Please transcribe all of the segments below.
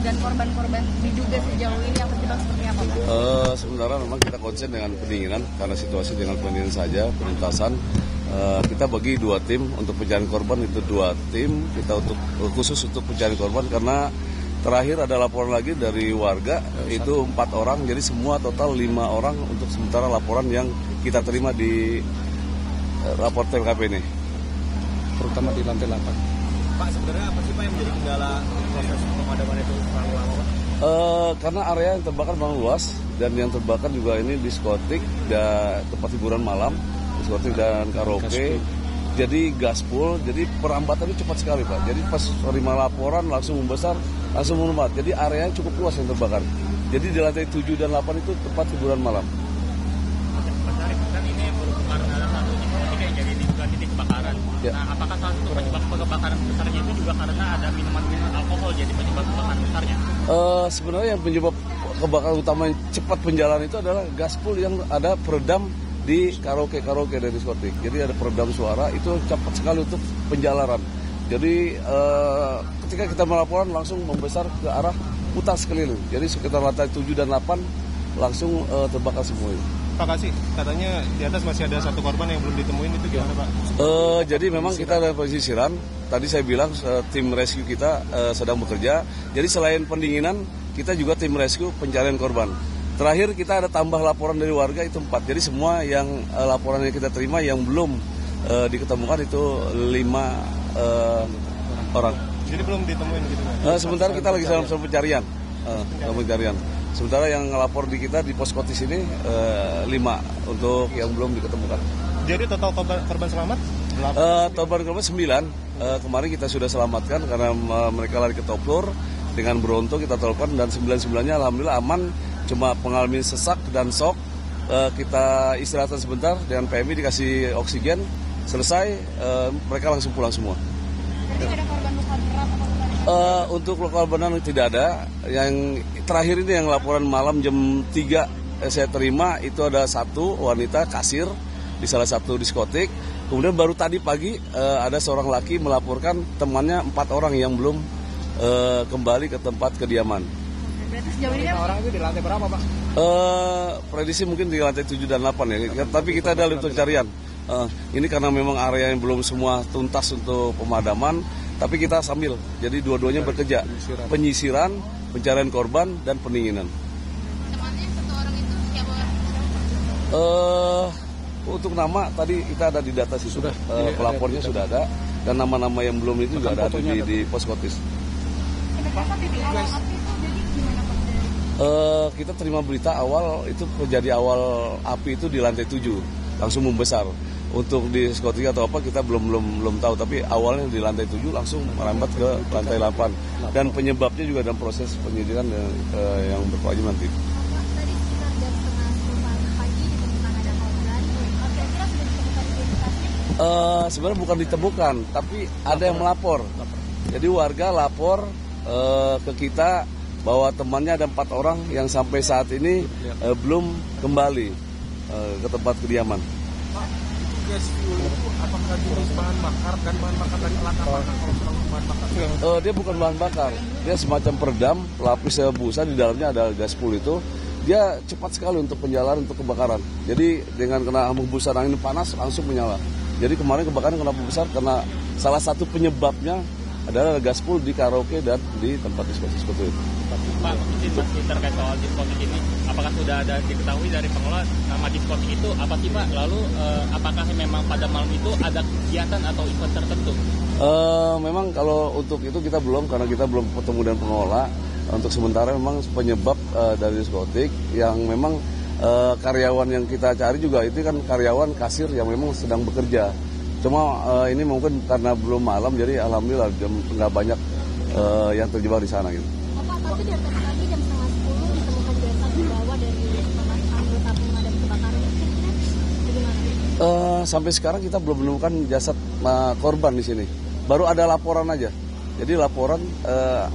dan korban-korban diduga sejauh ini yang terjebak seperti apa, Pak? Sementara memang kita konsen dengan pendinginan karena situasi dengan pendinginan saja, penuntasan. Kita bagi 2 tim untuk pencarian korban, itu 2 tim kita khusus untuk pencarian korban karena terakhir ada laporan lagi dari warga itu 4 orang, jadi semua total 5 orang untuk sementara laporan yang kita terima di rapor TKP ini. Terutama di lantai 8. Pak, sebenarnya apa sih Pak yang menjadi kendala proses pemadaman itu terlalu lama, Pak? Karena area yang terbakar memang luas dan yang terbakar juga ini diskotik dan tempat hiburan malam, diskotik dan karaoke. Jadi gaspol, jadi perambatannya cepat sekali Pak. Jadi pas terima laporan langsung membesar, langsung melumat. Jadi areanya cukup luas yang terbakar. Jadi di lantai 7 dan 8 itu tempat hiburan malam. Mas Arief, kan ini merupakan salah satu titik yang jadi titik kebakaran. Ya. Nah, apakah salah satu penyebab kebakaran besarnya itu juga karena ada minuman alkohol jadi penyebab kebakaran besarnya? Sebenarnya yang penyebab kebakaran utama yang cepat penjalan itu adalah gaspol yang ada peredam di karaoke dan diskotik. Jadi ada peredam suara itu cepat sekali untuk penjalaran. Jadi ketika kita melaporkan langsung membesar ke arah putar sekeliling. Jadi sekitar lantai 7 dan 8 langsung terbakar semua itu. Pak Kasih, katanya di atas masih ada 1 korban yang belum ditemuin, itu gimana Pak? Jadi memang kita ada penyisiran. Tadi saya bilang tim rescue kita sedang bekerja. Jadi selain pendinginan, kita juga tim rescue pencarian korban. Terakhir kita ada tambah laporan dari warga itu 4. Jadi semua yang laporan yang kita terima yang belum diketemukan itu 5 orang. Jadi belum ditemuin gitu Pak? Sementara kita lagi dalam pencarian. Sementara yang ngelapor di kita di Poskotis ini 5 untuk yang belum diketemukan. Jadi total korban selamat? Korban 9. Kemarin kita sudah selamatkan karena mereka lari ke Toplur dengan Bronto kita telepon dan 9-9-nya alhamdulillah aman. Cuma mengalami sesak dan shock. Kita istirahatkan sebentar dengan PMI dikasih oksigen. Selesai mereka langsung pulang semua. Jadi ada korban luka berat atau luka ringan? Untuk korban tidak ada. Yang terakhir ini yang laporan malam jam 3 saya terima itu ada 1 wanita kasir di salah satu diskotik. Kemudian baru tadi pagi ada seorang laki melaporkan temannya 4 orang yang belum kembali ke tempat kediaman. Berarti sejauh ini Orang itu di lantai berapa, Pak? Prediksi mungkin di lantai 7 dan 8 ya. Tapi kita ada pencarian. Ini karena memang area yang belum semua tuntas untuk pemadaman, tapi kita sambil. Jadi dua-duanya bekerja. Penyisiran, pencarian korban, dan pendinginan. temannya 1 orang itu siapa? Untuk nama tadi kita ada di data sih sudah. Pelapornya sudah ada. Dan nama-nama yang belum itu juga ada di Poskotis. Kenapa titik awal api itu jadi gimana Pak? Kita terima berita awal itu terjadi awal api itu di lantai 7 langsung membesar. Untuk di diskotik atau apa kita belum tahu, tapi awalnya di lantai 7 langsung merambat ke lantai 8 dan penyebabnya juga dalam proses penyidikan yang berkewajiban nanti. Tadi sekitar jam 9:30 pagi ditemukan ada korban. Kira-kira sudah ditemukan identitasnya? Sebenarnya bukan ditemukan, tapi ada yang melapor. Jadi warga lapor ke kita bahwa temannya ada 4 orang yang sampai saat ini belum kembali ke tempat kediaman. Gas fuel itu apakah jenis bahan bakar dan bahan bakar dari pelaku kalau selalu bahan bakar? Dia bukan bahan bakar, dia semacam peredam, lapis busa di dalamnya ada gas fuel itu. Dia cepat sekali untuk penjalanan untuk kebakaran. Jadi dengan kena hembusan angin panas langsung menyala. Jadi kemarin kebakaran kenapa besar karena salah satu penyebabnya adalah gas fuel di karaoke dan di tempat diskotik itu. Pak, izin masih terkait soal diskotik ini, apakah sudah ada diketahui dari pengelola nama diskotik itu apa sih Pak? Lalu apakah memang pada malam itu ada kegiatan atau event tertentu? Memang kalau untuk itu kita belum, karena kita belum ketemu dengan pengelola. Untuk sementara memang penyebab dari diskotik yang memang karyawan yang kita cari juga itu kan karyawan kasir yang memang sedang bekerja. Cuma ini mungkin karena belum malam jadi alhamdulillah nggak banyak yang terjebak di sana gitu. Pak, tapi dari tadi pagi jam 9:30 ditemukan jasad dibawa dari anggota pemadam kebakaran. Bagaimana? Sampai sekarang kita belum menemukan jasad korban di sini. Baru ada laporan aja. Jadi laporan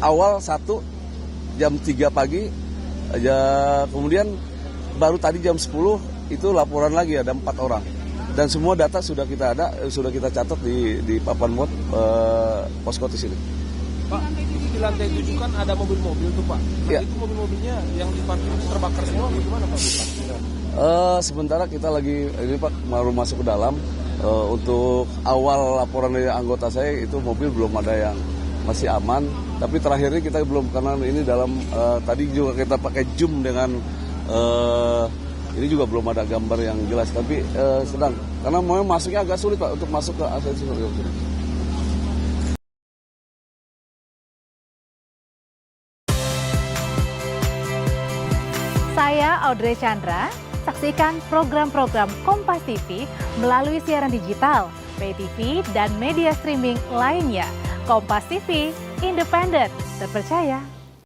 awal 1 jam 3 pagi, kemudian baru tadi jam 10 itu laporan lagi ada 4 orang. Dan semua data sudah kita catat di papan mod Poskotis ini. Pak, itu di lantai 7 kan ada mobil-mobil tuh Pak. Nah, Ya. itu mobil-mobilnya yang di parkir terbakar semua gimana Pak? Sementara kita lagi ini Pak baru masuk ke dalam. Untuk awal laporan dari anggota saya itu mobil belum ada yang masih aman. Tapi terakhir ini kita belum, karena ini dalam tadi juga kita pakai zoom dengan ini juga belum ada gambar yang jelas. Tapi sedang karena memang masuknya agak sulit Pak untuk masuk ke ACC. Saya Audrey Chandra. Saksikan program-program Kompas TV melalui siaran digital, pay TV, dan media streaming lainnya. Kompas TV, independen, terpercaya,